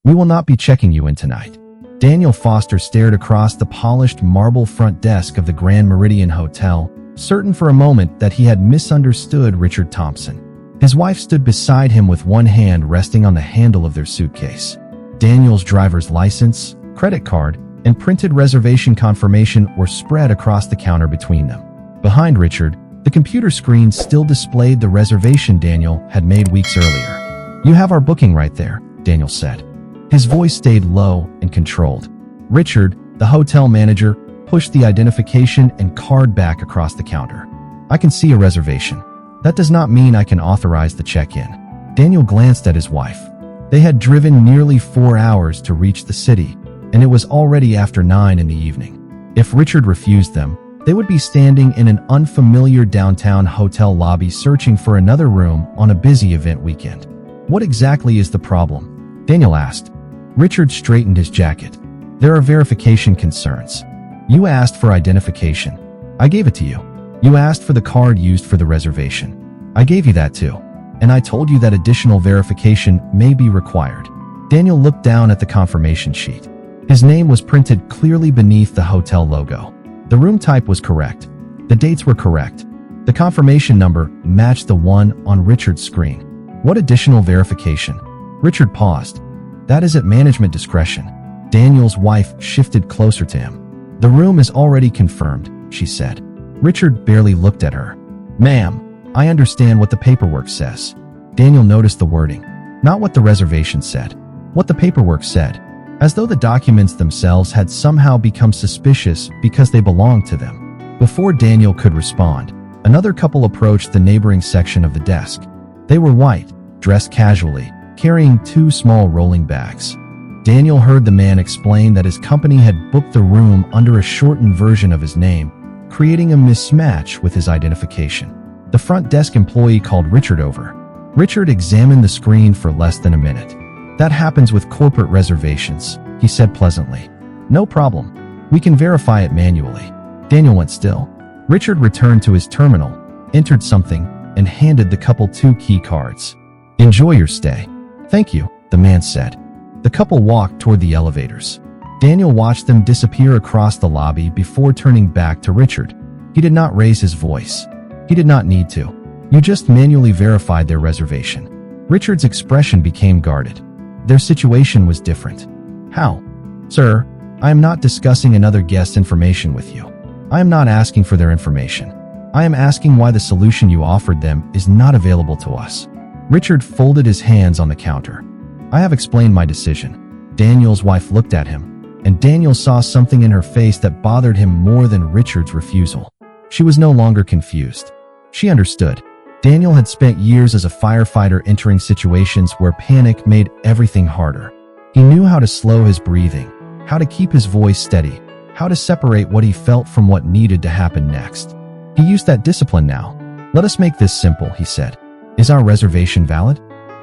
We will not be checking you in tonight. Daniel Foster stared across the polished marble front desk of the Grand Meridian Hotel, certain for a moment that he had misunderstood Richard Thompson. His wife stood beside him with one hand resting on the handle of their suitcase. Daniel's driver's license, credit card, and printed reservation confirmation were spread across the counter between them. Behind Richard, the computer screen still displayed the reservation Daniel had made weeks earlier. "You have our booking right there," Daniel said. His voice stayed low and controlled. Richard, the hotel manager, pushed the identification and card back across the counter. "I can see a reservation. That does not mean I can authorize the check-in." Daniel glanced at his wife. They had driven nearly 4 hours to reach the city, and it was already after 9 in the evening. If Richard refused them, they would be standing in an unfamiliar downtown hotel lobby searching for another room on a busy event weekend. "What exactly is the problem?" Daniel asked. Richard straightened his jacket. "There are verification concerns. You asked for identification. I gave it to you. You asked for the card used for the reservation. I gave you that too. And I told you that additional verification may be required." Daniel looked down at the confirmation sheet. His name was printed clearly beneath the hotel logo. The room type was correct. The dates were correct. The confirmation number matched the one on Richard's screen. "What additional verification?" Richard paused. "That is at management discretion." Daniel's wife shifted closer to him. "The room is already confirmed," she said. Richard barely looked at her. "Ma'am, I understand what the paperwork says." Daniel noticed the wording, not what the reservation said. What the paperwork said, as though the documents themselves had somehow become suspicious because they belonged to them. Before Daniel could respond, another couple approached the neighboring section of the desk. They were white, dressed casually, carrying 2 small rolling bags. Daniel heard the man explain that his company had booked the room under a shortened version of his name, creating a mismatch with his identification. The front desk employee called Richard over. Richard examined the screen for less than a minute. "That happens with corporate reservations," he said pleasantly. "No problem. We can verify it manually." Daniel went still. Richard returned to his terminal, entered something, and handed the couple 2 key cards. "Enjoy your stay." "Thank you," the man said. The couple walked toward the elevators. Daniel watched them disappear across the lobby before turning back to Richard. He did not raise his voice. He did not need to. "You just manually verified their reservation." Richard's expression became guarded. Their situation was different. "How?" "Sir, I am not discussing another guest's information with you. I am not asking for their information. I am asking why the solution you offered them is not available to us." Richard folded his hands on the counter. "I have explained my decision." Daniel's wife looked at him, and Daniel saw something in her face that bothered him more than Richard's refusal. She was no longer confused. She understood. Daniel had spent years as a firefighter entering situations where panic made everything harder. He knew how to slow his breathing, how to keep his voice steady, how to separate what he felt from what needed to happen next. He used that discipline now. "Let us make this simple," he said. "Is our reservation valid?"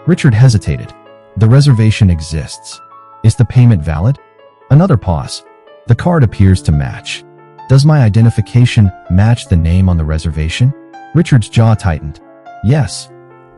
Richard hesitated. "The reservation exists. Is the payment valid?" Another pause. "The card appears to match. Does my identification match the name on the reservation?" Richard's jaw tightened. "Yes."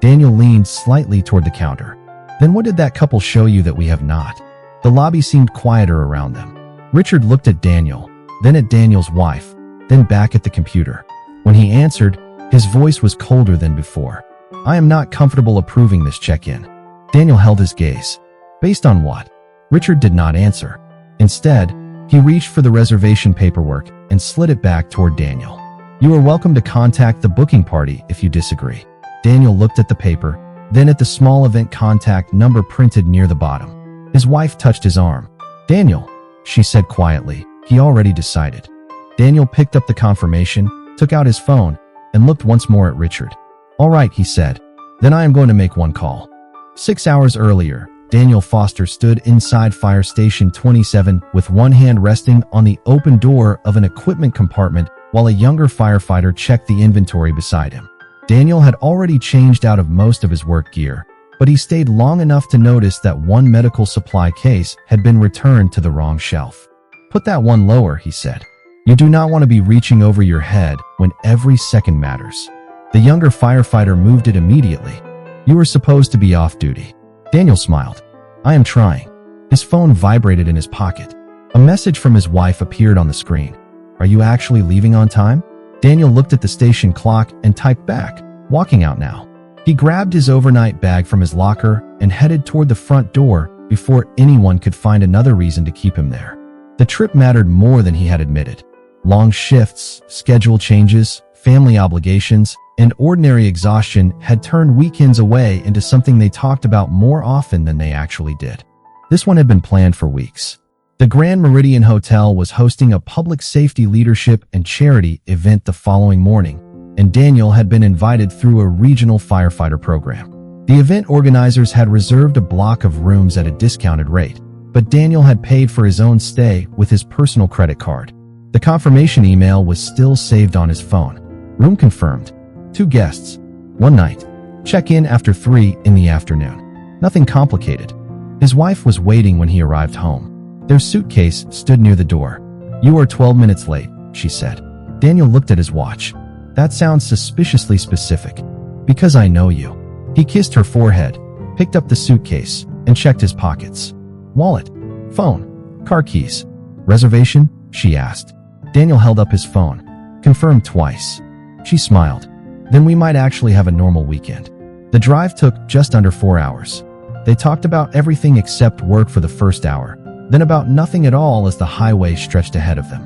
Daniel leaned slightly toward the counter. "Then what did that couple show you that we have not?" The lobby seemed quieter around them. Richard looked at Daniel, then at Daniel's wife, then back at the computer. When he answered, his voice was colder than before. "I am not comfortable approving this check-in." Daniel held his gaze. "Based on what?" Richard did not answer. Instead, he reached for the reservation paperwork and slid it back toward Daniel. "You are welcome to contact the booking party if you disagree." Daniel looked at the paper, then at the small event contact number printed near the bottom. His wife touched his arm. "Daniel," she said quietly, "he already decided." Daniel picked up the confirmation, took out his phone, and looked once more at Richard. "All right," he said. "Then I am going to make one call." 6 hours earlier, Daniel Foster stood inside Fire Station 27 with one hand resting on the open door of an equipment compartment while a younger firefighter checked the inventory beside him. Daniel had already changed out of most of his work gear, but he stayed long enough to notice that one medical supply case had been returned to the wrong shelf. "Put that one lower," he said. "You do not want to be reaching over your head when every second matters." The younger firefighter moved it immediately. "You were supposed to be off duty." Daniel smiled. "I am trying." His phone vibrated in his pocket. A message from his wife appeared on the screen. "Are you actually leaving on time?" Daniel looked at the station clock and typed back, "Walking out now." He grabbed his overnight bag from his locker and headed toward the front door before anyone could find another reason to keep him there. The trip mattered more than he had admitted. Long shifts, schedule changes, family obligations, and ordinary exhaustion had turned weekends away into something they talked about more often than they actually did. This one had been planned for weeks. The Grand Meridian Hotel was hosting a public safety leadership and charity event the following morning, and Daniel had been invited through a regional firefighter program. The event organizers had reserved a block of rooms at a discounted rate, but Daniel had paid for his own stay with his personal credit card. The confirmation email was still saved on his phone. Room confirmed. 2 guests. 1 night. Check in after 3 in the afternoon. Nothing complicated. His wife was waiting when he arrived home. Their suitcase stood near the door. "You are 12 minutes late," she said. Daniel looked at his watch. "That sounds suspiciously specific." "Because I know you." He kissed her forehead, picked up the suitcase, and checked his pockets. "Wallet, phone, car keys. Reservation?" she asked. Daniel held up his phone. "Confirmed twice." She smiled. "Then we might actually have a normal weekend." The drive took just under 4 hours. They talked about everything except work for the first hour, then about nothing at all as the highway stretched ahead of them.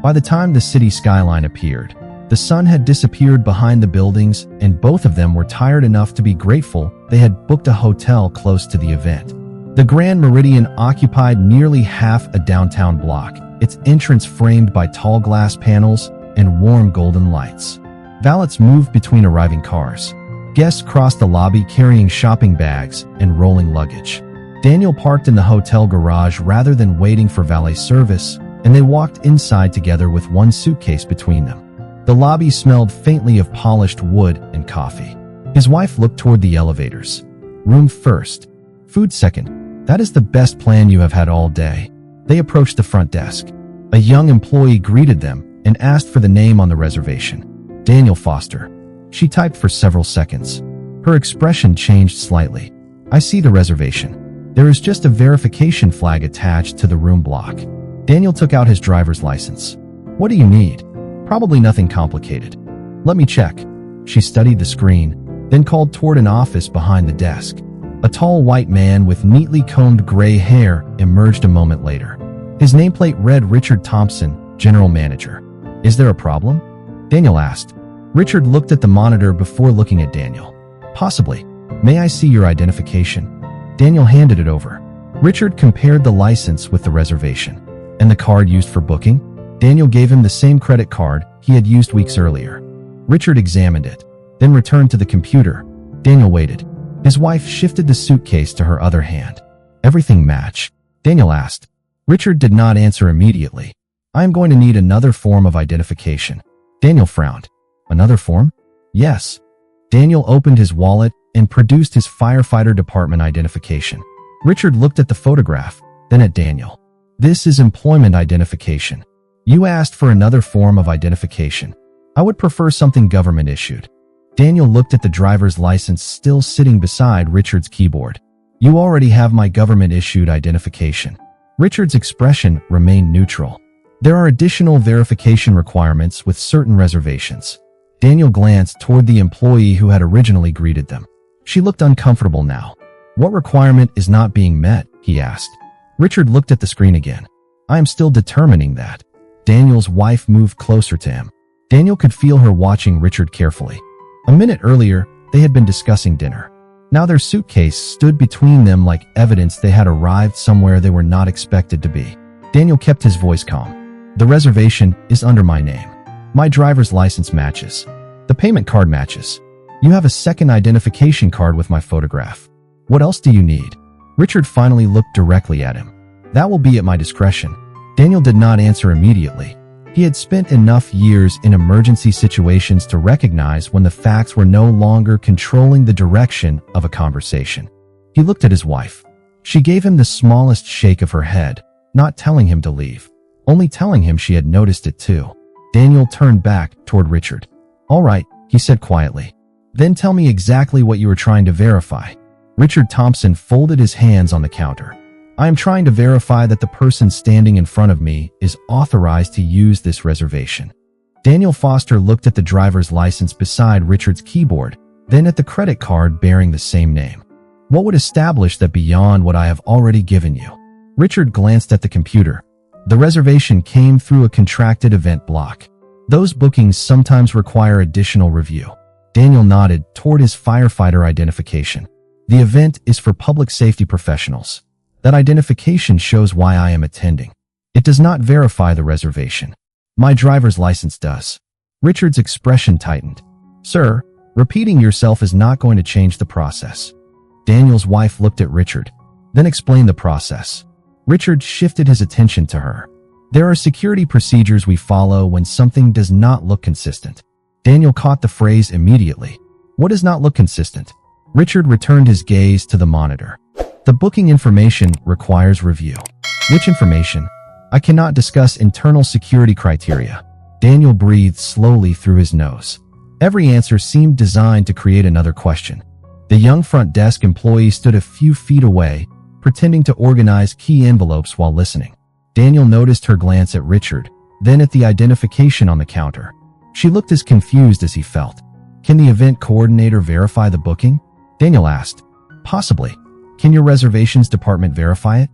By the time the city skyline appeared, the sun had disappeared behind the buildings, and both of them were tired enough to be grateful they had booked a hotel close to the event. The Grand Meridian occupied nearly half a downtown block, its entrance framed by tall glass panels and warm golden lights. Valets moved between arriving cars. Guests crossed the lobby carrying shopping bags and rolling luggage. Daniel parked in the hotel garage rather than waiting for valet service, and they walked inside together with one suitcase between them. The lobby smelled faintly of polished wood and coffee. His wife looked toward the elevators. "Room first, food second. That is the best plan you have had all day." They approached the front desk. A young employee greeted them and asked for the name on the reservation. "Daniel Foster." She typed for several seconds. Her expression changed slightly. "I see the reservation. There is just a verification flag attached to the room block." Daniel took out his driver's license. "What do you need?" "Probably nothing complicated." "Let me check." She studied the screen, then called toward an office behind the desk. A tall white man with neatly combed gray hair emerged a moment later. His nameplate read Richard Thompson, General Manager. "Is there a problem?" Daniel asked. Richard looked at the monitor before looking at Daniel. "Possibly. May I see your identification?" Daniel handed it over. Richard compared the license with the reservation. "And the card used for booking?" Daniel gave him the same credit card he had used weeks earlier. Richard examined it, then returned to the computer. Daniel waited. His wife shifted the suitcase to her other hand. "Everything matched?" Daniel asked. Richard did not answer immediately. "I am going to need another form of identification." Daniel frowned. "Another form?" "Yes." Daniel opened his wallet and produced his firefighter department identification. Richard looked at the photograph, then at Daniel. "This is employment identification. You asked for another form of identification. I would prefer something government issued." Daniel looked at the driver's license still sitting beside Richard's keyboard. "You already have my government-issued identification." Richard's expression remained neutral. "There are additional verification requirements with certain reservations." Daniel glanced toward the employee who had originally greeted them. She looked uncomfortable now. "What requirement is not being met?" he asked. Richard looked at the screen again. "I am still determining that." Daniel's wife moved closer to him. Daniel could feel her watching Richard carefully. A minute earlier, they had been discussing dinner. Now their suitcase stood between them like evidence they had arrived somewhere they were not expected to be. Daniel kept his voice calm. "The reservation is under my name. My driver's license matches. The payment card matches. You have a second identification card with my photograph. What else do you need?" Richard finally looked directly at him. "That will be at my discretion." Daniel did not answer immediately. He had spent enough years in emergency situations to recognize when the facts were no longer controlling the direction of a conversation. He looked at his wife. She gave him the smallest shake of her head, not telling him to leave, only telling him she had noticed it too. Daniel turned back toward Richard. "All right," he said quietly. "Then tell me exactly what you were trying to verify." Richard Thompson folded his hands on the counter. I am trying to verify that the person standing in front of me is authorized to use this reservation. Daniel Foster looked at the driver's license beside Richard's keyboard, then at the credit card bearing the same name. What would establish that beyond what I have already given you? Richard glanced at the computer. The reservation came through a contracted event block. Those bookings sometimes require additional review. Daniel nodded toward his firefighter identification. The event is for public safety professionals. That identification shows why I am attending. It does not verify the reservation. My driver's license does. Richard's expression tightened. Sir, repeating yourself is not going to change the process. Daniel's wife looked at Richard, then explained the process. Richard shifted his attention to her. There are security procedures we follow when something does not look consistent. Daniel caught the phrase immediately. What does not look consistent? Richard returned his gaze to the monitor. The booking information requires review. Which information? I cannot discuss internal security criteria. Daniel breathed slowly through his nose. Every answer seemed designed to create another question. The young front desk employee stood a few feet away, pretending to organize key envelopes while listening. Daniel noticed her glance at Richard, then at the identification on the counter. She looked as confused as he felt. Can the event coordinator verify the booking? Daniel asked. Possibly. Can your reservations department verify it?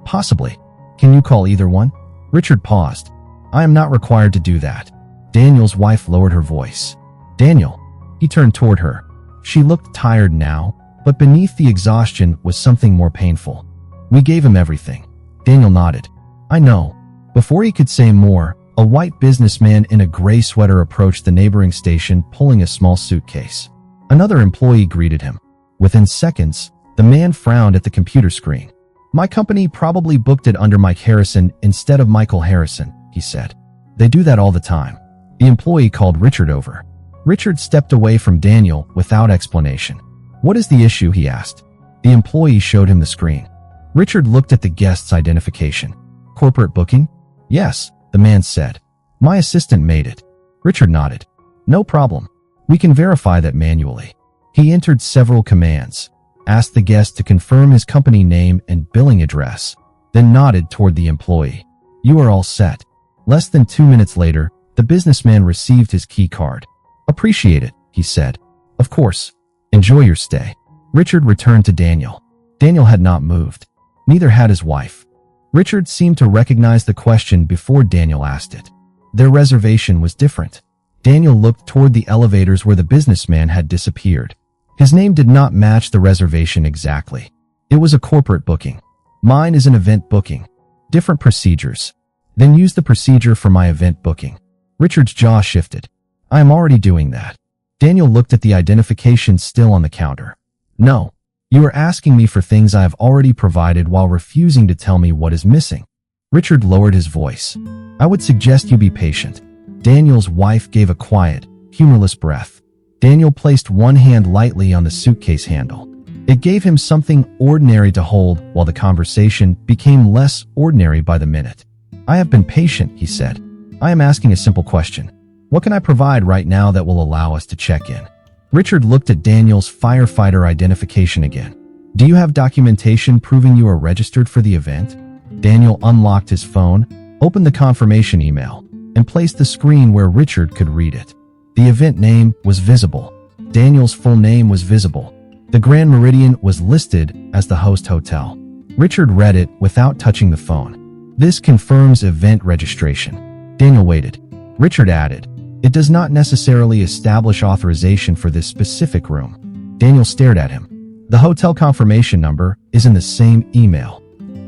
Possibly. Can you call either one? Richard paused. I am not required to do that. Daniel's wife lowered her voice. Daniel. He turned toward her. She looked tired now, but beneath the exhaustion was something more painful. We gave him everything. Daniel nodded. I know. Before he could say more, a white businessman in a gray sweater approached the neighboring station pulling a small suitcase. Another employee greeted him. Within seconds, the man frowned at the computer screen. My company probably booked it under Mike Harrison instead of Michael Harrison, he said. They do that all the time. The employee called Richard over. Richard stepped away from Daniel without explanation. What is the issue, he asked. The employee showed him the screen. Richard looked at the guest's identification. Corporate booking? Yes, the man said. My assistant made it. Richard nodded. No problem. We can verify that manually. He entered several commands, asked the guest to confirm his company name and billing address, then nodded toward the employee. You are all set. Less than 2 minutes later, the businessman received his key card. Appreciate it, he said. Of course. Enjoy your stay. Richard returned to Daniel. Daniel had not moved. Neither had his wife. Richard seemed to recognize the question before Daniel asked it. Their reservation was different. Daniel looked toward the elevators where the businessman had disappeared. His name did not match the reservation exactly. It was a corporate booking. Mine is an event booking. Different procedures. Then use the procedure for my event booking. Richard's jaw shifted. I am already doing that. Daniel looked at the identification still on the counter. No. You are asking me for things I have already provided while refusing to tell me what is missing. Richard lowered his voice. I would suggest you be patient. Daniel's wife gave a quiet, humorless breath. Daniel placed one hand lightly on the suitcase handle. It gave him something ordinary to hold while the conversation became less ordinary by the minute. I have been patient, he said. I am asking a simple question. What can I provide right now that will allow us to check in? Richard looked at Daniel's firefighter identification again. Do you have documentation proving you are registered for the event? Daniel unlocked his phone, opened the confirmation email, and placed the screen where Richard could read it. The event name was visible. Daniel's full name was visible. The Grand Meridian was listed as the host hotel. Richard read it without touching the phone. This confirms event registration. Daniel waited. Richard added, it does not necessarily establish authorization for this specific room. Daniel stared at him. The hotel confirmation number is in the same email.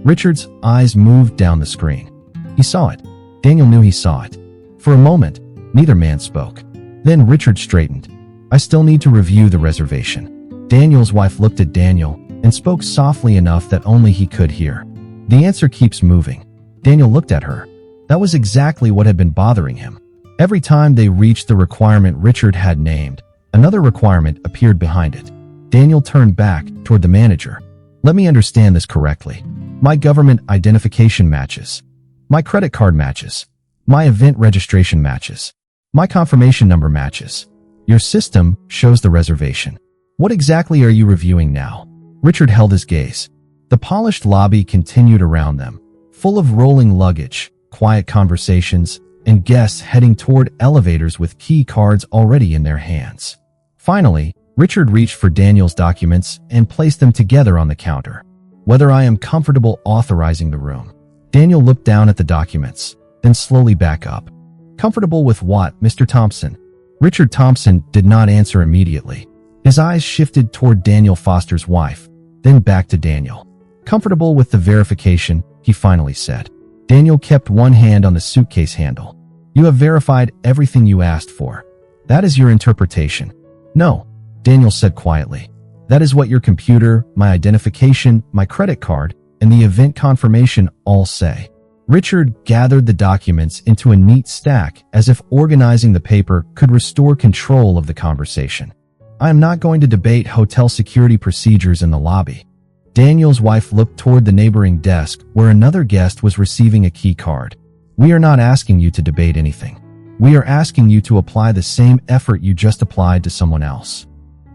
Richard's eyes moved down the screen. He saw it. Daniel knew he saw it. For a moment, neither man spoke. Then Richard straightened. I still need to review the reservation. Daniel's wife looked at Daniel and spoke softly enough that only he could hear. The answer keeps moving. Daniel looked at her. That was exactly what had been bothering him. Every time they reached the requirement Richard had named, another requirement appeared behind it. Daniel turned back toward the manager. Let me understand this correctly. My government identification matches. My credit card matches. My event registration matches. My confirmation number matches. Your system shows the reservation. What exactly are you reviewing now? Richard held his gaze. The polished lobby continued around them, full of rolling luggage, quiet conversations, and guests heading toward elevators with key cards already in their hands. Finally, Richard reached for Daniel's documents and placed them together on the counter. Whether I am comfortable authorizing the room. Daniel looked down at the documents, then slowly back up. Comfortable with what, Mr. Thompson? Richard Thompson did not answer immediately. His eyes shifted toward Daniel Foster's wife, then back to Daniel. Comfortable with the verification, he finally said. Daniel kept one hand on the suitcase handle. You have verified everything you asked for. That is your interpretation. No, Daniel said quietly. That is what your computer, my identification, my credit card, and the event confirmation all say. Richard gathered the documents into a neat stack as if organizing the paper could restore control of the conversation. I am not going to debate hotel security procedures in the lobby. Daniel's wife looked toward the neighboring desk where another guest was receiving a key card. We are not asking you to debate anything. We are asking you to apply the same effort you just applied to someone else.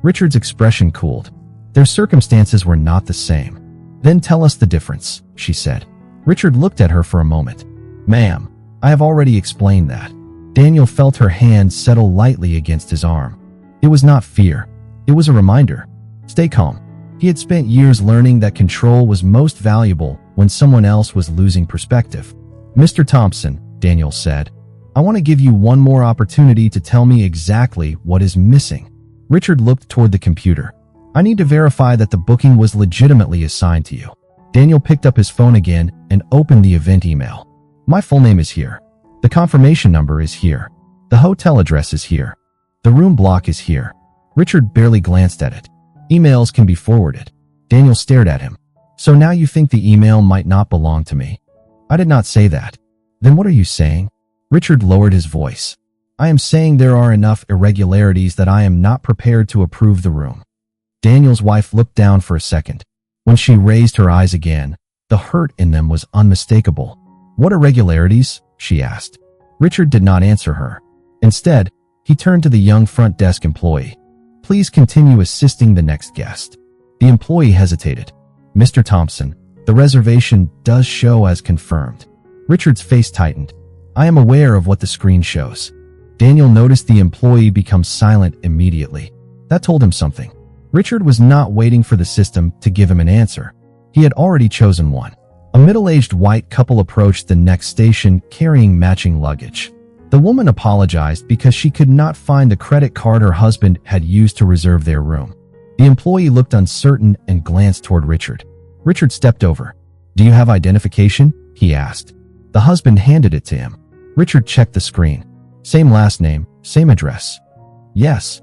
Richard's expression cooled. Their circumstances were not the same. Then tell us the difference, she said. Richard looked at her for a moment. Ma'am, I have already explained that. Daniel felt her hand settle lightly against his arm. It was not fear. It was a reminder. Stay calm. He had spent years learning that control was most valuable when someone else was losing perspective. Mr. Thompson, Daniel said, I want to give you one more opportunity to tell me exactly what is missing. Richard looked toward the computer. I need to verify that the booking was legitimately assigned to you. Daniel picked up his phone again and opened the event email. My full name is here. The confirmation number is here. The hotel address is here. The room block is here. Richard barely glanced at it. Emails can be forwarded. Daniel stared at him. So now you think the email might not belong to me? I did not say that. Then what are you saying? Richard lowered his voice. I am saying there are enough irregularities that I am not prepared to approve the room. Daniel's wife looked down for a second. When she raised her eyes again, the hurt in them was unmistakable. What irregularities? She asked. Richard did not answer her. Instead, he turned to the young front desk employee. Please continue assisting the next guest. The employee hesitated. Mr. Thompson, the reservation does show as confirmed. Richard's face tightened. I am aware of what the screen shows. Daniel noticed the employee become silent immediately. That told him something. Richard was not waiting for the system to give him an answer. He had already chosen one. A middle-aged white couple approached the next station carrying matching luggage. The woman apologized because she could not find the credit card her husband had used to reserve their room. The employee looked uncertain and glanced toward Richard. Richard stepped over. Do you have identification? He asked. The husband handed it to him. Richard checked the screen. Same last name, same address. Yes.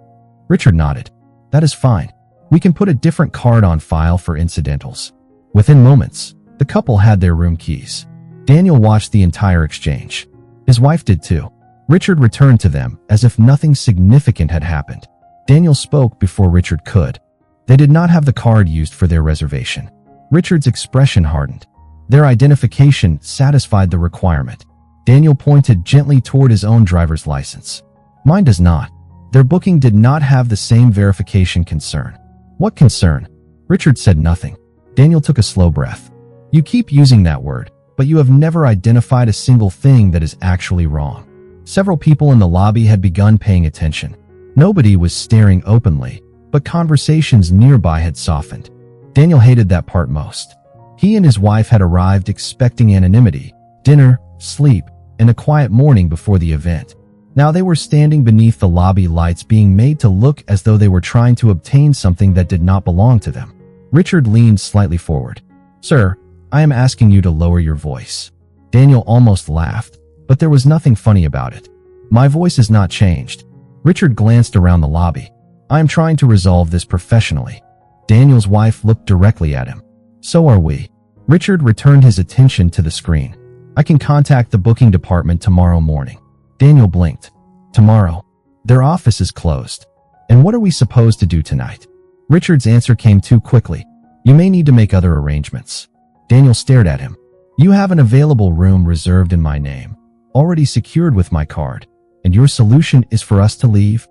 Richard nodded. That is fine. We can put a different card on file for incidentals. Within moments, the couple had their room keys. Daniel watched the entire exchange. His wife did too. Richard returned to them as if nothing significant had happened. Daniel spoke before Richard could. They did not have the card used for their reservation. Richard's expression hardened. Their identification satisfied the requirement. Daniel pointed gently toward his own driver's license. Mine does not. Their booking did not have the same verification concern. What concern? Richard said nothing. Daniel took a slow breath. You keep using that word, but you have never identified a single thing that is actually wrong. Several people in the lobby had begun paying attention. Nobody was staring openly, but conversations nearby had softened. Daniel hated that part most. He and his wife had arrived expecting anonymity, dinner, sleep, and a quiet morning before the event. Now they were standing beneath the lobby lights being made to look as though they were trying to obtain something that did not belong to them. Richard leaned slightly forward. Sir, I am asking you to lower your voice. Daniel almost laughed, but there was nothing funny about it. My voice has not changed. Richard glanced around the lobby. I am trying to resolve this professionally. Daniel's wife looked directly at him. So are we. Richard returned his attention to the screen. I can contact the booking department tomorrow morning. Daniel blinked. Tomorrow? Their office is closed. And what are we supposed to do tonight? Richard's answer came too quickly. You may need to make other arrangements. Daniel stared at him. You have an available room reserved in my name, already secured with my card, and your solution is for us to leave?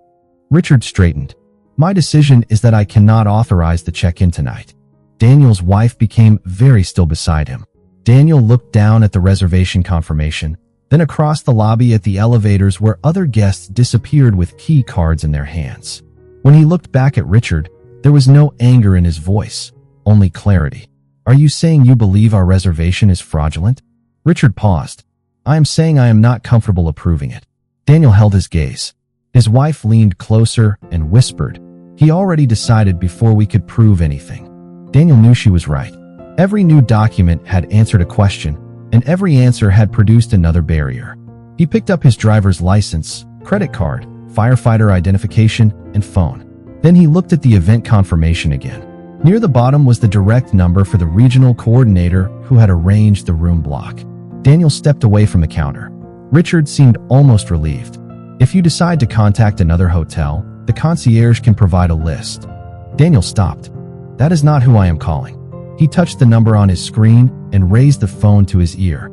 Richard straightened. My decision is that I cannot authorize the check-in tonight. Daniel's wife became very still beside him. Daniel looked down at the reservation confirmation, then across the lobby at the elevators where other guests disappeared with key cards in their hands. When he looked back at Richard, there was no anger in his voice, only clarity. Are you saying you believe our reservation is fraudulent? Richard paused. I am saying I am not comfortable approving it. Daniel held his gaze. His wife leaned closer and whispered, he already decided before we could prove anything. Daniel knew she was right. Every new document had answered a question, and every answer had produced another barrier. He picked up his driver's license, credit card, firefighter identification, and phone. Then he looked at the event confirmation again. Near the bottom was the direct number for the regional coordinator who had arranged the room block. Daniel stepped away from the counter. Richard seemed almost relieved. If you decide to contact another hotel, the concierge can provide a list. Daniel stopped. That is not who I am calling. He touched the number on his screen and raised the phone to his ear.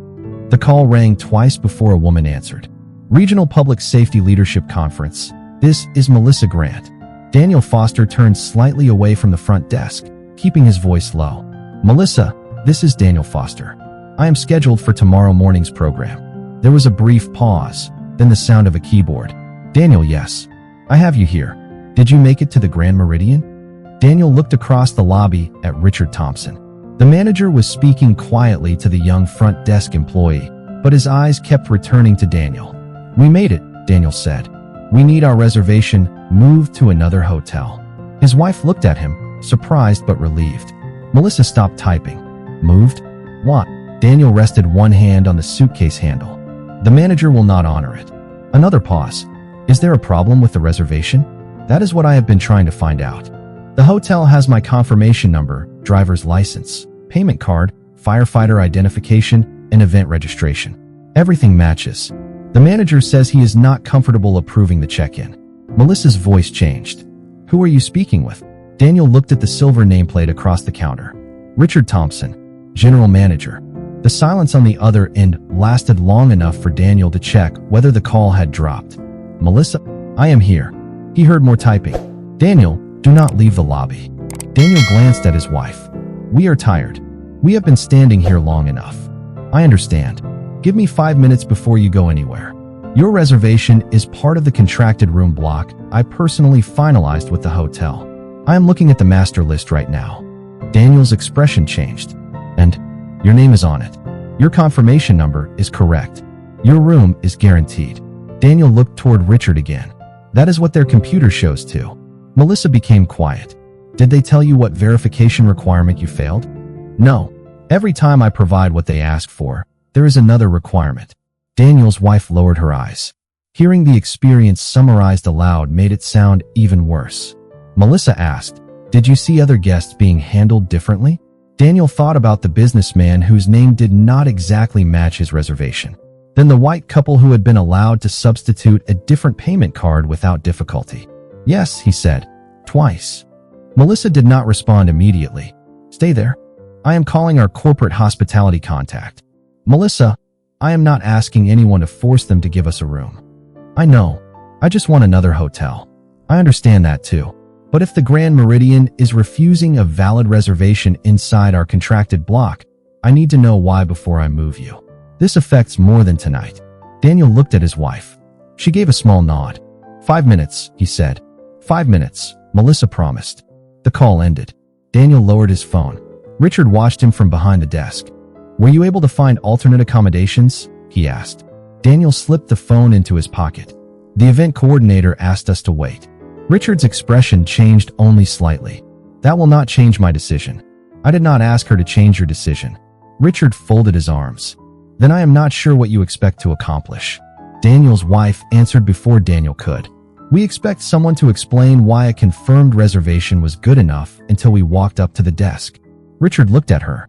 The call rang twice before a woman answered. Regional Public Safety Leadership Conference. This is Melissa Grant. Daniel Foster turned slightly away from the front desk, keeping his voice low. Melissa, this is Daniel Foster. I am scheduled for tomorrow morning's program. There was a brief pause, then the sound of a keyboard. Daniel, yes. I have you here. Did you make it to the Grand Meridian? Daniel looked across the lobby at Richard Thompson. The manager was speaking quietly to the young front desk employee, but his eyes kept returning to Daniel. We made it, Daniel said. We need our reservation moved to another hotel. His wife looked at him, surprised but relieved. Melissa stopped typing. Moved? What? Daniel rested one hand on the suitcase handle. The manager will not honor it. Another pause. Is there a problem with the reservation? That is what I have been trying to find out. The hotel has my confirmation number, driver's license, payment card, firefighter identification, and event registration. Everything matches. The manager says he is not comfortable approving the check-in. Melissa's voice changed. Who are you speaking with? Daniel looked at the silver nameplate across the counter. Richard Thompson, general manager. The silence on the other end lasted long enough for Daniel to check whether the call had dropped. Melissa, I am here. He heard more typing. Daniel, do not leave the lobby. Daniel glanced at his wife. We are tired. We have been standing here long enough. I understand. Give me 5 minutes before you go anywhere. Your reservation is part of the contracted room block I personally finalized with the hotel. I am looking at the master list right now. Daniel's expression changed. And your name is on it. Your confirmation number is correct. Your room is guaranteed. Daniel looked toward Richard again. That is what their computer shows too. Melissa became quiet. Did they tell you what verification requirement you failed? No. Every time I provide what they ask for, there is another requirement. Daniel's wife lowered her eyes. Hearing the experience summarized aloud made it sound even worse. Melissa asked, did you see other guests being handled differently? Daniel thought about the businessman whose name did not exactly match his reservation. Then the white couple who had been allowed to substitute a different payment card without difficulty. Yes, he said. Twice. Melissa did not respond immediately. Stay there. I am calling our corporate hospitality contact. Melissa, I am not asking anyone to force them to give us a room. I know. I just want another hotel. I understand that too. But if the Grand Meridian is refusing a valid reservation inside our contracted block, I need to know why before I move you. This affects more than tonight. Daniel looked at his wife. She gave a small nod. 5 minutes, he said. 5 minutes, Melissa promised. The call ended. Daniel lowered his phone. Richard watched him from behind the desk. Were you able to find alternate accommodations? He asked. Daniel slipped the phone into his pocket. The event coordinator asked us to wait. Richard's expression changed only slightly. That will not change my decision. I did not ask her to change your decision. Richard folded his arms. Then I am not sure what you expect to accomplish. Daniel's wife answered before Daniel could. We expect someone to explain why a confirmed reservation was good enough until we walked up to the desk. Richard looked at her.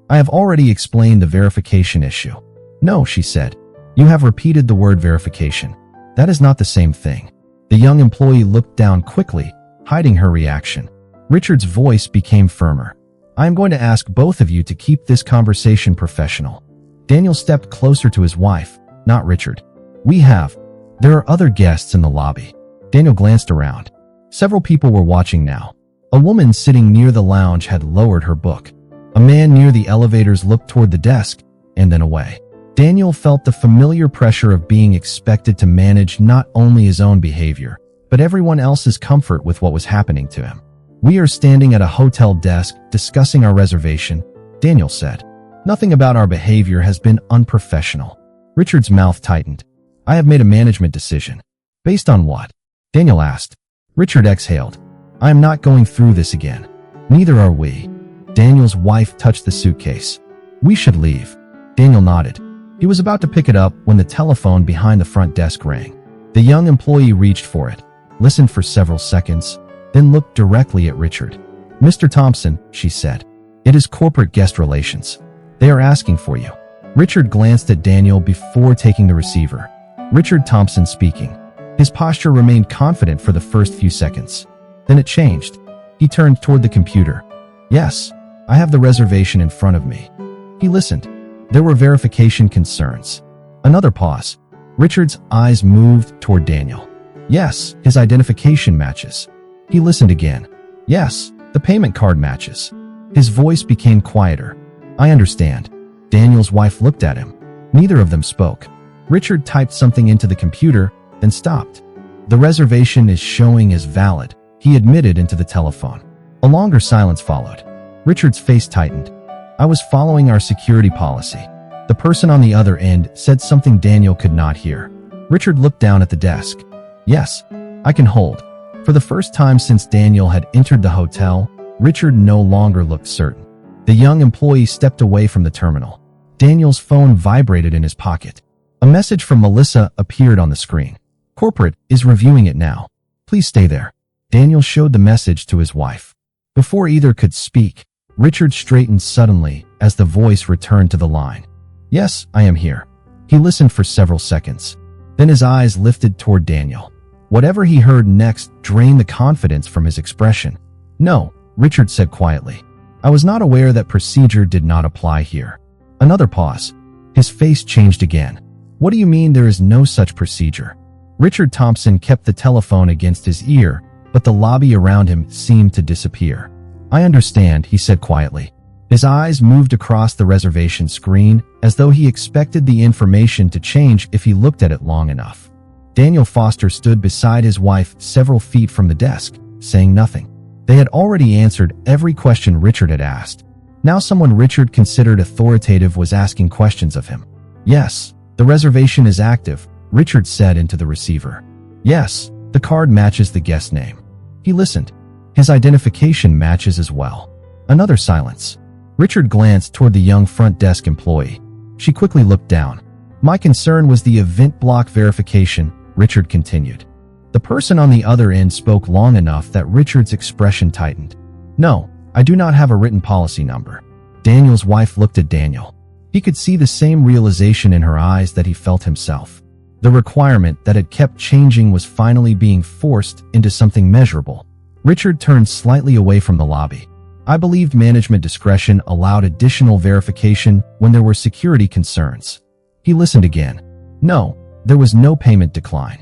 I have already explained the verification issue. No, she said. You have repeated the word verification. That is not the same thing. The young employee looked down quickly, hiding her reaction. Richard's voice became firmer. I am going to ask both of you to keep this conversation professional. Daniel stepped closer to his wife, not Richard. There are other guests in the lobby. Daniel glanced around. Several people were watching now. A woman sitting near the lounge had lowered her book. A man near the elevators looked toward the desk and then away. Daniel felt the familiar pressure of being expected to manage not only his own behavior, but everyone else's comfort with what was happening to him. "We are standing at a hotel desk discussing our reservation," Daniel said. "Nothing about our behavior has been unprofessional." Richard's mouth tightened. "I have made a management decision." "Based on what?" Daniel asked. Richard exhaled. "I am not going through this again." "Neither are we." Daniel's wife touched the suitcase. "We should leave." Daniel nodded. He was about to pick it up when the telephone behind the front desk rang. The young employee reached for it, listened for several seconds, then looked directly at Richard. "Mr. Thompson," she said. "It is corporate guest relations. They are asking for you." Richard glanced at Daniel before taking the receiver. Richard Thompson speaking. His posture remained confident for the first few seconds. Then it changed. He turned toward the computer. "Yes, I have the reservation in front of me." He listened. There were verification concerns. Another pause. Richard's eyes moved toward Daniel. "Yes, his identification matches." He listened again. "Yes, the payment card matches." His voice became quieter. "I understand." Daniel's wife looked at him. Neither of them spoke. Richard typed something into the computer, then stopped. "The reservation is showing as valid," he admitted into the telephone. A longer silence followed. Richard's face tightened. "I was following our security policy." The person on the other end said something Daniel could not hear. Richard looked down at the desk. "Yes, I can hold." For the first time since Daniel had entered the hotel, Richard no longer looked certain. The young employee stepped away from the terminal. Daniel's phone vibrated in his pocket. A message from Melissa appeared on the screen. "Corporate is reviewing it now. Please stay there." Daniel showed the message to his wife. Before either could speak, Richard straightened suddenly as the voice returned to the line. "Yes, I am here." He listened for several seconds. Then his eyes lifted toward Daniel. Whatever he heard next drained the confidence from his expression. "No," Richard said quietly. "I was not aware that procedure did not apply here." Another pause. His face changed again. "What do you mean there is no such procedure?" Richard Thompson kept the telephone against his ear, but the lobby around him seemed to disappear. "I understand," he said quietly. His eyes moved across the reservation screen as though he expected the information to change if he looked at it long enough. Daniel Foster stood beside his wife several feet from the desk, saying nothing. They had already answered every question Richard had asked. Now someone Richard considered authoritative was asking questions of him. "Yes, the reservation is active," Richard said into the receiver. "Yes, the card matches the guest name." He listened. His identification matches as well. Another silence. Richard glanced toward the young front desk employee. She quickly looked down. "My concern was the event block verification," Richard continued. The person on the other end spoke long enough that Richard's expression tightened. "No, I do not have a written policy number." Daniel's wife looked at Daniel. He could see the same realization in her eyes that he felt himself. The requirement that had kept changing was finally being forced into something measurable. Richard turned slightly away from the lobby. "I believed management discretion allowed additional verification when there were security concerns." He listened again. "No, there was no payment decline."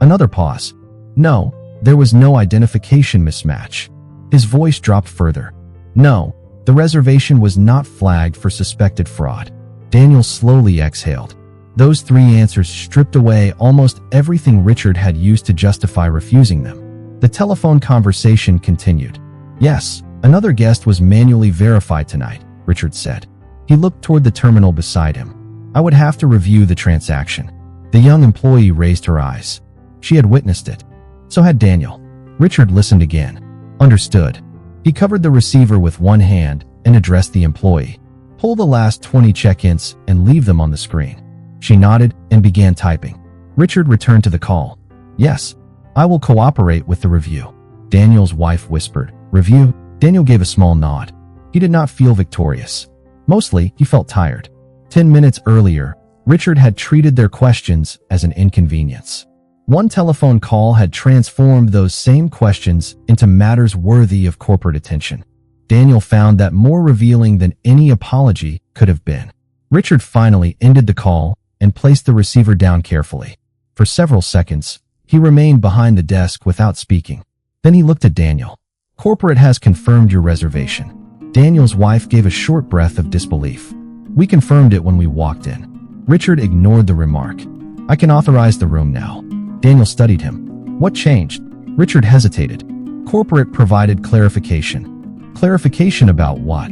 Another pause. "No, there was no identification mismatch." His voice dropped further. "No, the reservation was not flagged for suspected fraud." Daniel slowly exhaled. Those three answers stripped away almost everything Richard had used to justify refusing them. The telephone conversation continued. "Yes, another guest was manually verified tonight," Richard said. He looked toward the terminal beside him. "I would have to review the transaction." The young employee raised her eyes. She had witnessed it. So had Daniel. Richard listened again. "Understood." He covered the receiver with one hand and addressed the employee. "Pull the last 20 check-ins and leave them on the screen." She nodded and began typing. Richard returned to the call. "Yes, I will cooperate with the review." Daniel's wife whispered, "Review?" Daniel gave a small nod. He did not feel victorious. Mostly, he felt tired. 10 minutes earlier, Richard had treated their questions as an inconvenience. One telephone call had transformed those same questions into matters worthy of corporate attention. Daniel found that more revealing than any apology could have been. Richard finally ended the call and placed the receiver down carefully. For several seconds, he remained behind the desk without speaking. Then he looked at Daniel. Corporate has confirmed your reservation. Daniel's wife gave a short breath of disbelief. We confirmed it when we walked in. Richard ignored the remark. I can authorize the room now. Daniel studied him. What changed? Richard hesitated. Corporate provided clarification. Clarification about what?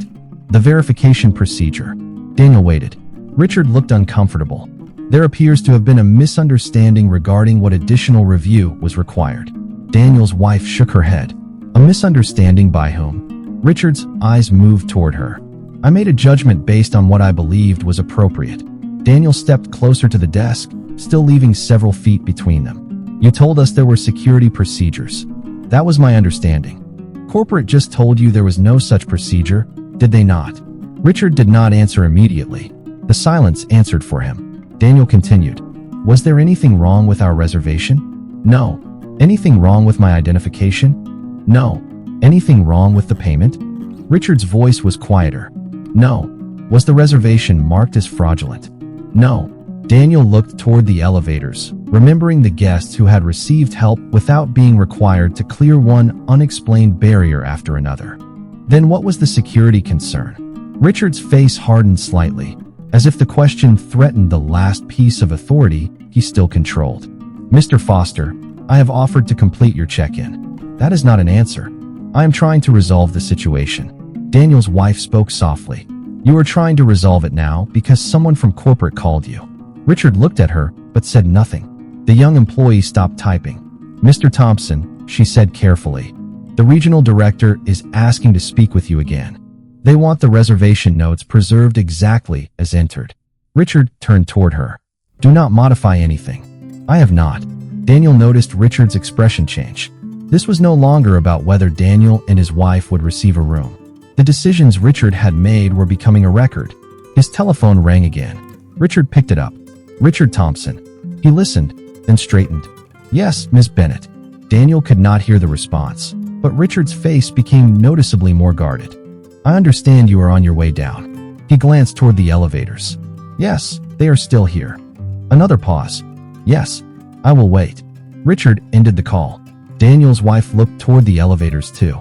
The verification procedure. Daniel waited. Richard looked uncomfortable. There appears to have been a misunderstanding regarding what additional review was required. Daniel's wife shook her head. A misunderstanding by whom? Richard's eyes moved toward her. I made a judgment based on what I believed was appropriate. Daniel stepped closer to the desk, still leaving several feet between them. You told us there were security procedures. That was my understanding. Corporate just told you there was no such procedure, did they not? Richard did not answer immediately. The silence answered for him. Daniel continued. Was there anything wrong with our reservation? No. Anything wrong with my identification? No. Anything wrong with the payment? Richard's voice was quieter. No. Was the reservation marked as fraudulent? No. Daniel looked toward the elevators, remembering the guests who had received help without being required to clear one unexplained barrier after another. Then what was the security concern? Richard's face hardened slightly, as if the question threatened the last piece of authority he still controlled. Mr. Foster, I have offered to complete your check-in. That is not an answer. I am trying to resolve the situation. Daniel's wife spoke softly. You are trying to resolve it now because someone from corporate called you. Richard looked at her, but said nothing. The young employee stopped typing. Mr. Thompson, she said carefully, the regional director is asking to speak with you again. They want the reservation notes preserved exactly as entered. Richard turned toward her. Do not modify anything. I have not. Daniel noticed Richard's expression change. This was no longer about whether Daniel and his wife would receive a room. The decisions Richard had made were becoming a record. His telephone rang again. Richard picked it up. Richard Thompson. He listened, then straightened. Yes, Ms. Bennett. Daniel could not hear the response, but Richard's face became noticeably more guarded. I understand you are on your way down. He glanced toward the elevators. Yes, they are still here. Another pause. Yes, I will wait. Richard ended the call. Daniel's wife looked toward the elevators too.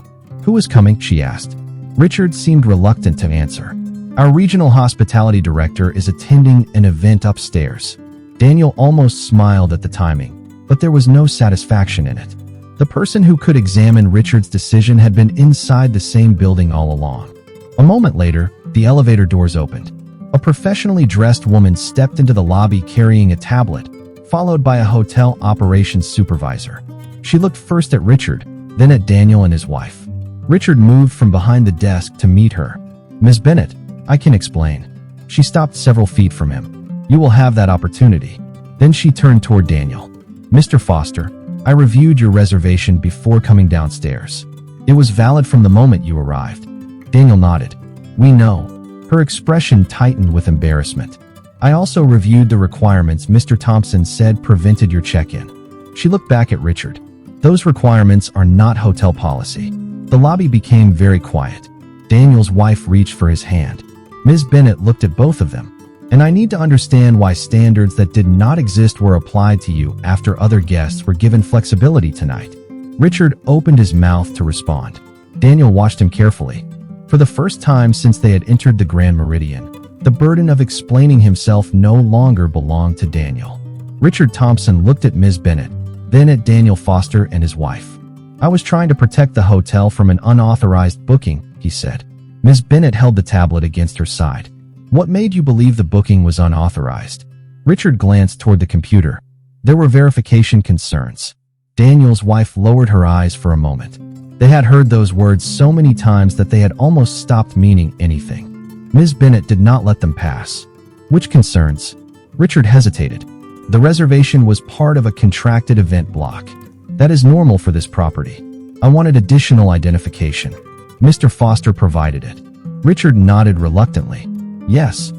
Who is coming? She asked. Richard seemed reluctant to answer. Our regional hospitality director is attending an event upstairs. Daniel almost smiled at the timing, but there was no satisfaction in it. The person who could examine Richard's decision had been inside the same building all along. A moment later, the elevator doors opened. A professionally dressed woman stepped into the lobby carrying a tablet, followed by a hotel operations supervisor. She looked first at Richard, then at Daniel and his wife. Richard moved from behind the desk to meet her. Ms. Bennett, I can explain. She stopped several feet from him. You will have that opportunity. Then she turned toward Daniel. Mr. Foster, I reviewed your reservation before coming downstairs. It was valid from the moment you arrived. Daniel nodded. We know. Her expression tightened with embarrassment. I also reviewed the requirements Mr. Thompson said prevented your check-in. She looked back at Richard. Those requirements are not hotel policy. The lobby became very quiet. Daniel's wife reached for his hand. Ms. Bennett looked at both of them. And I need to understand why standards that did not exist were applied to you after other guests were given flexibility tonight. Richard opened his mouth to respond. Daniel watched him carefully. For the first time since they had entered the Grand Meridian, the burden of explaining himself no longer belonged to Daniel. Richard Thompson looked at Ms. Bennett, then at Daniel Foster and his wife. I was trying to protect the hotel from an unauthorized booking, he said. Ms. Bennett held the tablet against her side. What made you believe the booking was unauthorized? Richard glanced toward the computer. There were verification concerns. Daniel's wife lowered her eyes for a moment. They had heard those words so many times that they had almost stopped meaning anything. Ms. Bennett did not let them pass. Which concerns? Richard hesitated. The reservation was part of a contracted event block. That is normal for this property. I wanted additional identification. Mr. Foster provided it. Richard nodded reluctantly. Yes.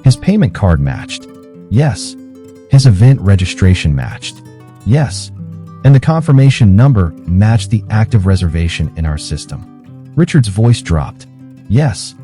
His payment card matched. Yes. His event registration matched. Yes. And the confirmation number matched the active reservation in our system. Richard's voice dropped. Yes.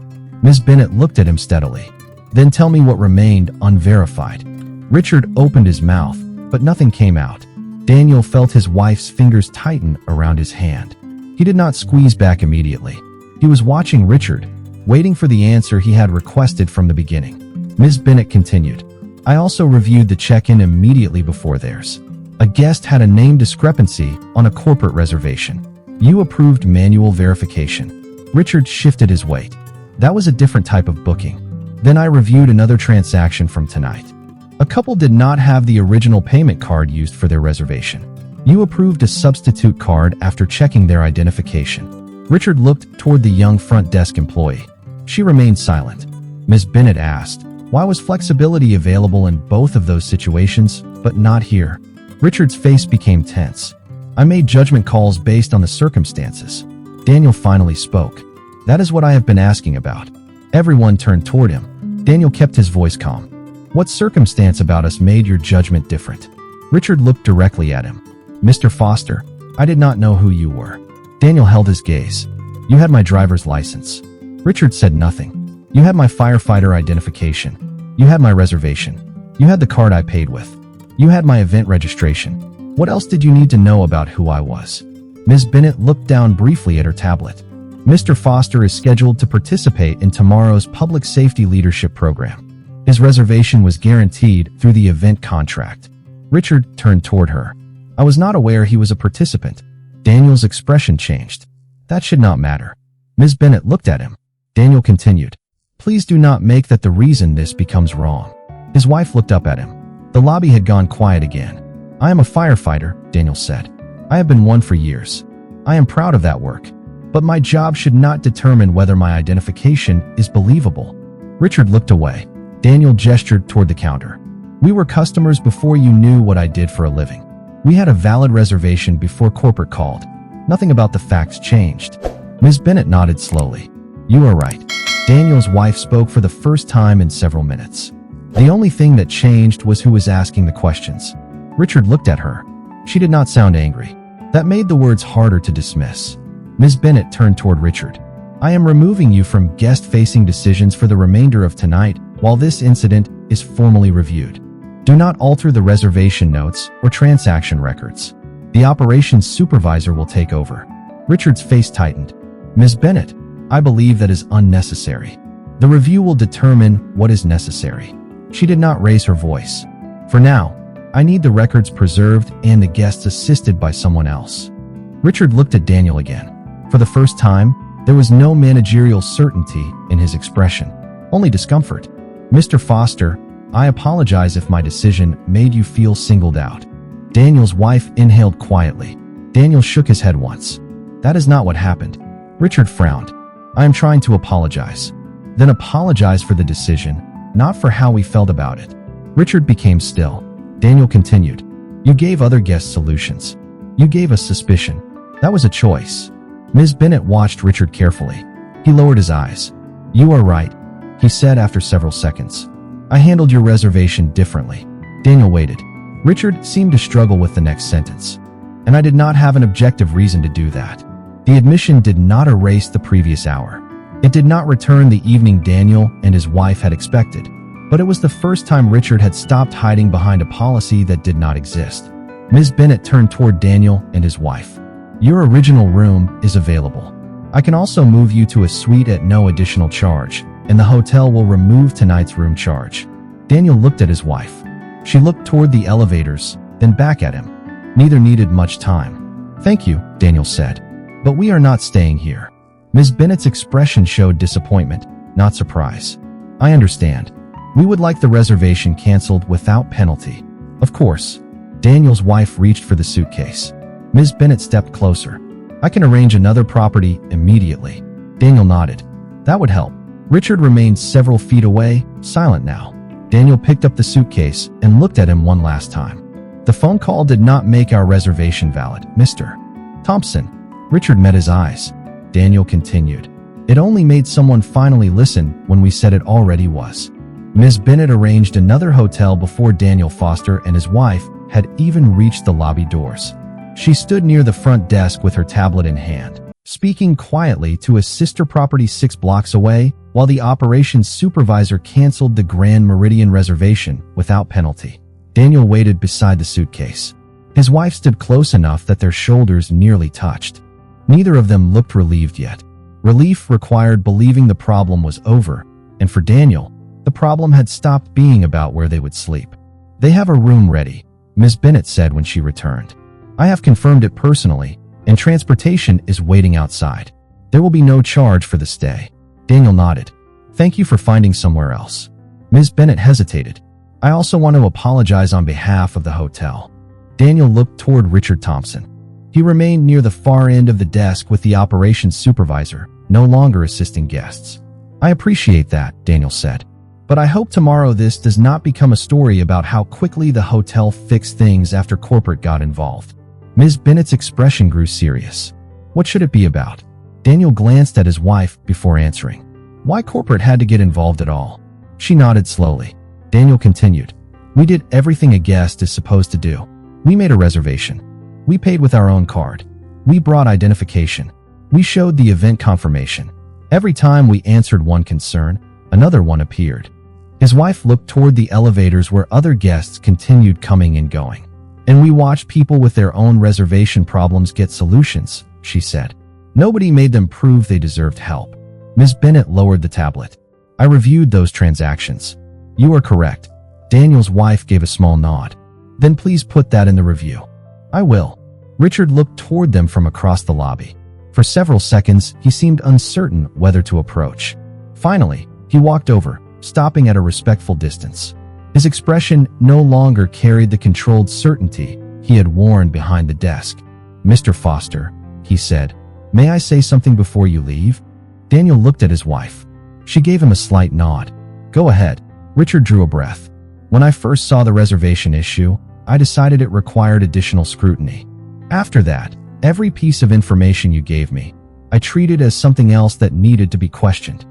Ms. Bennett looked at him steadily. Then tell me what remained unverified. Richard opened his mouth, but nothing came out. Daniel felt his wife's fingers tighten around his hand. He did not squeeze back immediately. He was watching Richard, waiting for the answer he had requested from the beginning. Ms. Bennett continued. I also reviewed the check-in immediately before theirs. A guest had a name discrepancy on a corporate reservation. You approved manual verification. Richard shifted his weight. That was a different type of booking. Then I reviewed another transaction from tonight. A couple did not have the original payment card used for their reservation. You approved a substitute card after checking their identification. Richard looked toward the young front desk employee. She remained silent. Ms. Bennett asked, why was flexibility available in both of those situations, but not here? Richard's face became tense. I made judgment calls based on the circumstances. Daniel finally spoke. That is what I have been asking about. Everyone turned toward him. Daniel kept his voice calm. What circumstance about us made your judgment different? Richard looked directly at him. Mr. Foster, I did not know who you were. Daniel held his gaze. You had my driver's license. Richard said nothing. You had my firefighter identification. You had my reservation. You had the card I paid with. You had my event registration. What else did you need to know about who I was? Ms. Bennett looked down briefly at her tablet. Mr. Foster is scheduled to participate in tomorrow's Public Safety Leadership Program. His reservation was guaranteed through the event contract. Richard turned toward her. I was not aware he was a participant. Daniel's expression changed. That should not matter. Ms. Bennett looked at him. Daniel continued. Please do not make that the reason this becomes wrong. His wife looked up at him. The lobby had gone quiet again. I am a firefighter, Daniel said. I have been one for years. I am proud of that work. But my job should not determine whether my identification is believable. Richard looked away. Daniel gestured toward the counter. We were customers before you knew what I did for a living. We had a valid reservation before corporate called. Nothing about the facts changed. Ms. Bennett nodded slowly. You are right. Daniel's wife spoke for the first time in several minutes. The only thing that changed was who was asking the questions. Richard looked at her. She did not sound angry. That made the words harder to dismiss. Ms. Bennett turned toward Richard. I am removing you from guest-facing decisions for the remainder of tonight while this incident is formally reviewed. Do not alter the reservation notes or transaction records. The operations supervisor will take over. Richard's face tightened. Ms. Bennett, I believe that is unnecessary. The review will determine what is necessary. She did not raise her voice. For now, I need the records preserved and the guests assisted by someone else. Richard looked at Daniel again. For the first time, there was no managerial certainty in his expression, only discomfort. Mr. Foster, I apologize if my decision made you feel singled out. Daniel's wife inhaled quietly. Daniel shook his head once. That is not what happened. Richard frowned. I am trying to apologize. Then apologize for the decision, not for how we felt about it. Richard became still. Daniel continued. You gave other guests solutions. You gave us suspicion. That was a choice. Ms. Bennett watched Richard carefully. He lowered his eyes. You are right, he said after several seconds. I handled your reservation differently. Daniel waited. Richard seemed to struggle with the next sentence. And I did not have an objective reason to do that. The admission did not erase the previous hour. It did not return the evening Daniel and his wife had expected. But it was the first time Richard had stopped hiding behind a policy that did not exist. Ms. Bennett turned toward Daniel and his wife. Your original room is available. I can also move you to a suite at no additional charge, and the hotel will remove tonight's room charge. Daniel looked at his wife. She looked toward the elevators, then back at him. Neither needed much time. Thank you, Daniel said. But we are not staying here. Ms. Bennett's expression showed disappointment, not surprise. I understand. We would like the reservation canceled without penalty. Of course. Daniel's wife reached for the suitcase. Ms. Bennett stepped closer. I can arrange another property immediately. Daniel nodded. That would help. Richard remained several feet away, silent now. Daniel picked up the suitcase and looked at him one last time. The phone call did not make our reservation valid, Mr. Thompson. Richard met his eyes. Daniel continued. It only made someone finally listen when we said it already was. Ms. Bennett arranged another hotel before Daniel Foster and his wife had even reached the lobby doors. She stood near the front desk with her tablet in hand, speaking quietly to a sister property 6 blocks away, while the operations supervisor canceled the Grand Meridian reservation without penalty. Daniel waited beside the suitcase. His wife stood close enough that their shoulders nearly touched. Neither of them looked relieved yet. Relief required believing the problem was over, and for Daniel, the problem had stopped being about where they would sleep. "They have a room ready," Ms. Bennett said when she returned. "I have confirmed it personally, and transportation is waiting outside. There will be no charge for the stay." Daniel nodded. "Thank you for finding somewhere else." Ms. Bennett hesitated. "I also want to apologize on behalf of the hotel." Daniel looked toward Richard Thompson. He remained near the far end of the desk with the operations supervisor, no longer assisting guests. "I appreciate that," Daniel said. "But I hope tomorrow this does not become a story about how quickly the hotel fixed things after corporate got involved." Ms. Bennett's expression grew serious. "What should it be about?" Daniel glanced at his wife before answering. "Why corporate had to get involved at all?" She nodded slowly. Daniel continued. "We did everything a guest is supposed to do. We made a reservation. We paid with our own card. We brought identification. We showed the event confirmation. Every time we answered one concern, another one appeared." His wife looked toward the elevators where other guests continued coming and going. "And we watched people with their own reservation problems get solutions," she said. "Nobody made them prove they deserved help." Ms. Bennett lowered the tablet. "I reviewed those transactions." "You are correct." Daniel's wife gave a small nod. "Then please put that in the review." "I will." Richard looked toward them from across the lobby. For several seconds, he seemed uncertain whether to approach. Finally, he walked over, stopping at a respectful distance. His expression no longer carried the controlled certainty he had worn behind the desk. "Mr. Foster," he said, "may I say something before you leave?" Daniel looked at his wife. She gave him a slight nod. "Go ahead." Richard drew a breath. "When I first saw the reservation issue, I decided it required additional scrutiny. After that, every piece of information you gave me, I treated as something else that needed to be questioned."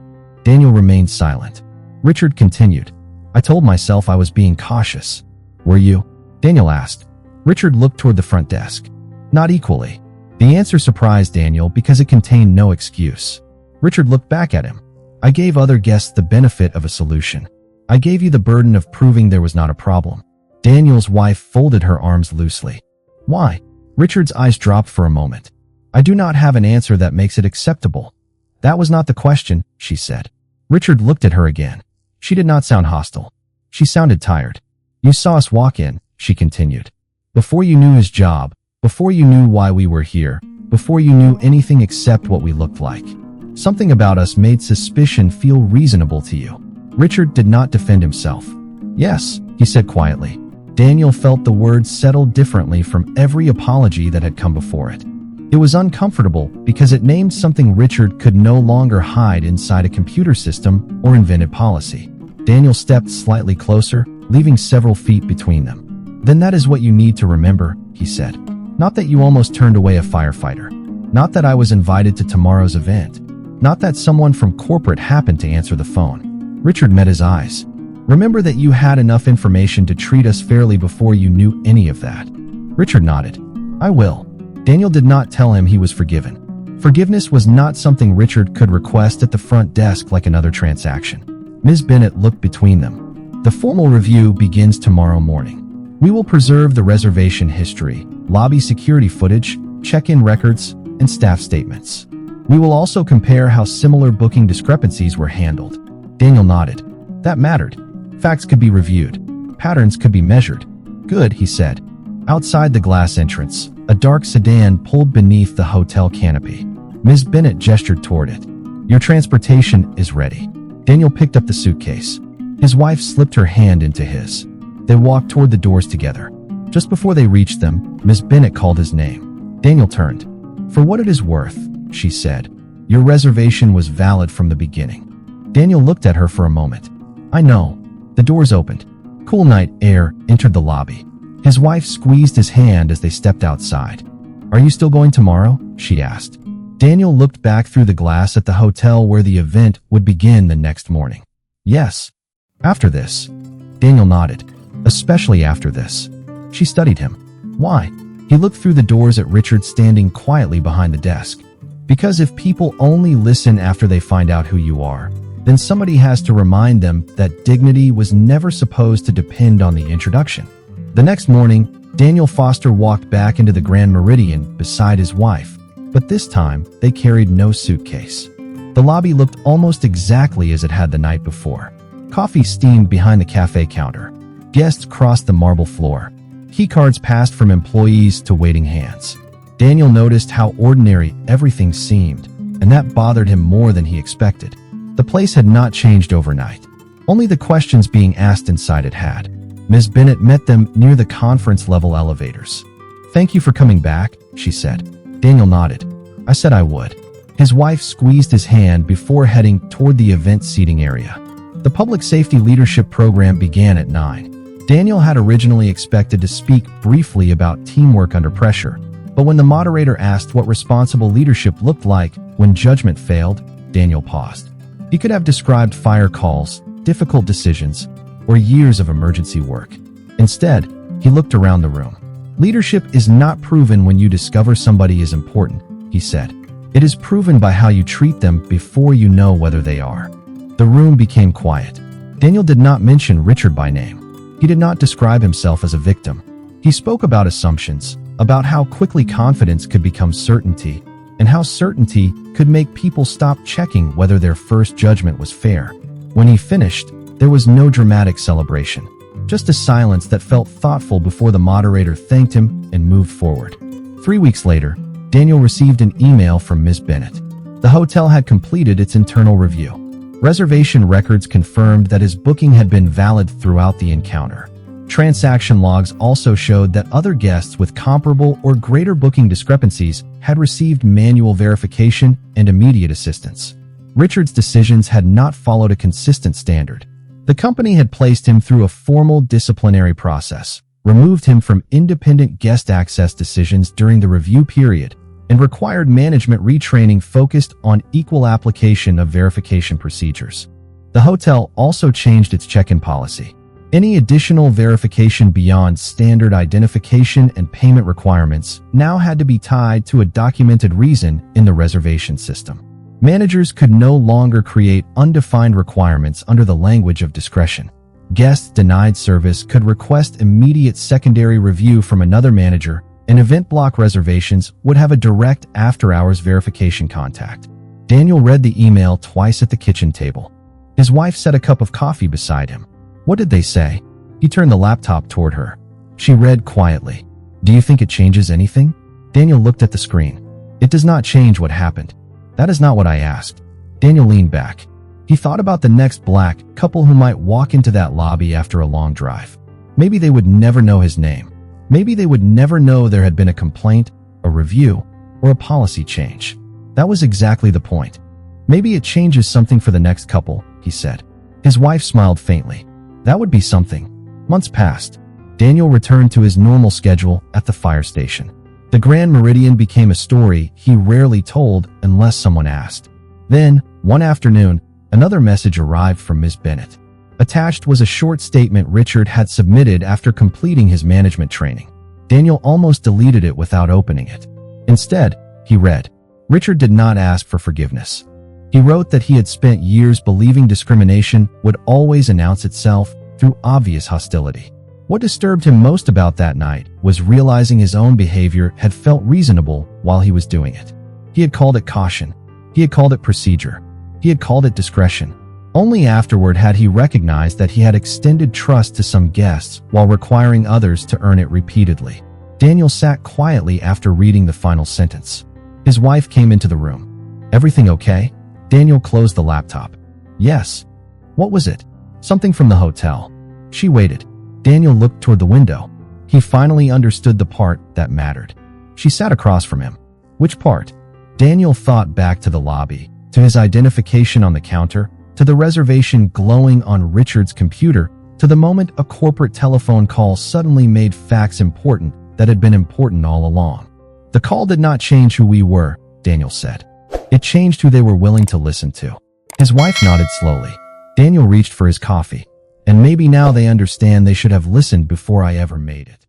Daniel remained silent. Richard continued. "I told myself I was being cautious." "Were you?" Daniel asked. Richard looked toward the front desk. "Not equally." The answer surprised Daniel because it contained no excuse. Richard looked back at him. "I gave other guests the benefit of a solution. I gave you the burden of proving there was not a problem." Daniel's wife folded her arms loosely. "Why?" Richard's eyes dropped for a moment. "I do not have an answer that makes it acceptable." "That was not the question," she said. Richard looked at her again. She did not sound hostile. She sounded tired. "You saw us walk in," she continued. "Before you knew his job, before you knew why we were here, before you knew anything except what we looked like. Something about us made suspicion feel reasonable to you." Richard did not defend himself. "Yes," he said quietly. Daniel felt the words settled differently from every apology that had come before it. It was uncomfortable because it named something Richard could no longer hide inside a computer system or invented policy. Daniel stepped slightly closer, leaving several feet between them. "Then that is what you need to remember," he said. "Not that you almost turned away a firefighter. Not that I was invited to tomorrow's event. Not that someone from corporate happened to answer the phone." Richard met his eyes. "Remember that you had enough information to treat us fairly before you knew any of that." Richard nodded. "I will." Daniel did not tell him he was forgiven. Forgiveness was not something Richard could request at the front desk like another transaction. Ms. Bennett looked between them. "The formal review begins tomorrow morning. We will preserve the reservation history, lobby security footage, check-in records, and staff statements. We will also compare how similar booking discrepancies were handled." Daniel nodded. That mattered. Facts could be reviewed. Patterns could be measured. "Good," he said. Outside the glass entrance, a dark sedan pulled beneath the hotel canopy. Ms. Bennett gestured toward it. "Your transportation is ready." Daniel picked up the suitcase. His wife slipped her hand into his. They walked toward the doors together. Just before they reached them, Ms. Bennett called his name. Daniel turned. "For what it is worth," she said, "your reservation was valid from the beginning." Daniel looked at her for a moment. "I know." The doors opened. Cool night air entered the lobby. His wife squeezed his hand as they stepped outside. "Are you still going tomorrow?" she asked. Daniel looked back through the glass at the hotel where the event would begin the next morning. "Yes." "After this?" Daniel nodded. "Especially after this." She studied him. "Why?" He looked through the doors at Richard standing quietly behind the desk. "Because if people only listen after they find out who you are, then somebody has to remind them that dignity was never supposed to depend on the introduction." The next morning, Daniel Foster walked back into the Grand Meridian beside his wife. But this time, they carried no suitcase. The lobby looked almost exactly as it had the night before. Coffee steamed behind the cafe counter. Guests crossed the marble floor. Keycards passed from employees to waiting hands. Daniel noticed how ordinary everything seemed, and that bothered him more than he expected. The place had not changed overnight. Only the questions being asked inside it had. Ms. Bennett met them near the conference-level elevators. "Thank you for coming back," she said. Daniel nodded. "I said I would." His wife squeezed his hand before heading toward the event seating area. The Public Safety Leadership Program began at 9. Daniel had originally expected to speak briefly about teamwork under pressure, but when the moderator asked what responsible leadership looked like when judgment failed, Daniel paused. He could have described fire calls, difficult decisions, or years of emergency work. Instead, he looked around the room. "Leadership is not proven when you discover somebody is important," he said. "It is proven by how you treat them before you know whether they are." The room became quiet. Daniel did not mention Richard by name. He did not describe himself as a victim. He spoke about assumptions, about how quickly confidence could become certainty, and how certainty could make people stop checking whether their first judgment was fair. When he finished, there was no dramatic celebration, just a silence that felt thoughtful before the moderator thanked him and moved forward. 3 weeks later, Daniel received an email from Ms. Bennett. The hotel had completed its internal review. Reservation records confirmed that his booking had been valid throughout the encounter. Transaction logs also showed that other guests with comparable or greater booking discrepancies had received manual verification and immediate assistance. Richard's decisions had not followed a consistent standard. The company had placed him through a formal disciplinary process, removed him from independent guest access decisions during the review period, and required management retraining focused on equal application of verification procedures. The hotel also changed its check-in policy. Any additional verification beyond standard identification and payment requirements now had to be tied to a documented reason in the reservation system. Managers could no longer create undefined requirements under the language of discretion. Guests denied service could request immediate secondary review from another manager, and event block reservations would have a direct after-hours verification contact. Daniel read the email twice at the kitchen table. His wife set a cup of coffee beside him. "What did they say?" He turned the laptop toward her. She read quietly. "Do you think it changes anything?" Daniel looked at the screen. "It does not change what happened." "That is not what I asked." Daniel leaned back. He thought about the next black couple who might walk into that lobby after a long drive. Maybe they would never know his name. Maybe they would never know there had been a complaint, a review, or a policy change. That was exactly the point. "Maybe it changes something for the next couple," he said. His wife smiled faintly. "That would be something." Months passed. Daniel returned to his normal schedule at the fire station. The Grand Meridian became a story he rarely told unless someone asked. Then, one afternoon, another message arrived from Ms. Bennett. Attached was a short statement Richard had submitted after completing his management training. Daniel almost deleted it without opening it. Instead, he read, "Richard did not ask for forgiveness." He wrote that he had spent years believing discrimination would always announce itself through obvious hostility. What disturbed him most about that night was realizing his own behavior had felt reasonable while he was doing it. He had called it caution. He had called it procedure. He had called it discretion. Only afterward had he recognized that he had extended trust to some guests while requiring others to earn it repeatedly. Daniel sat quietly after reading the final sentence. His wife came into the room. "Everything okay?" Daniel closed the laptop. "Yes." "What was it?" "Something from the hotel." She waited. Daniel looked toward the window. He finally understood the part that mattered. She sat across from him. Which part? Daniel thought back to the lobby, to his identification on the counter, to the reservation glowing on Richard's computer, to the moment a corporate telephone call suddenly made facts important that had been important all along. "The call did not change who we were," Daniel said. "It changed who they were willing to listen to." His wife nodded slowly. Daniel reached for his coffee. "And maybe now they understand they should have listened before I ever made it."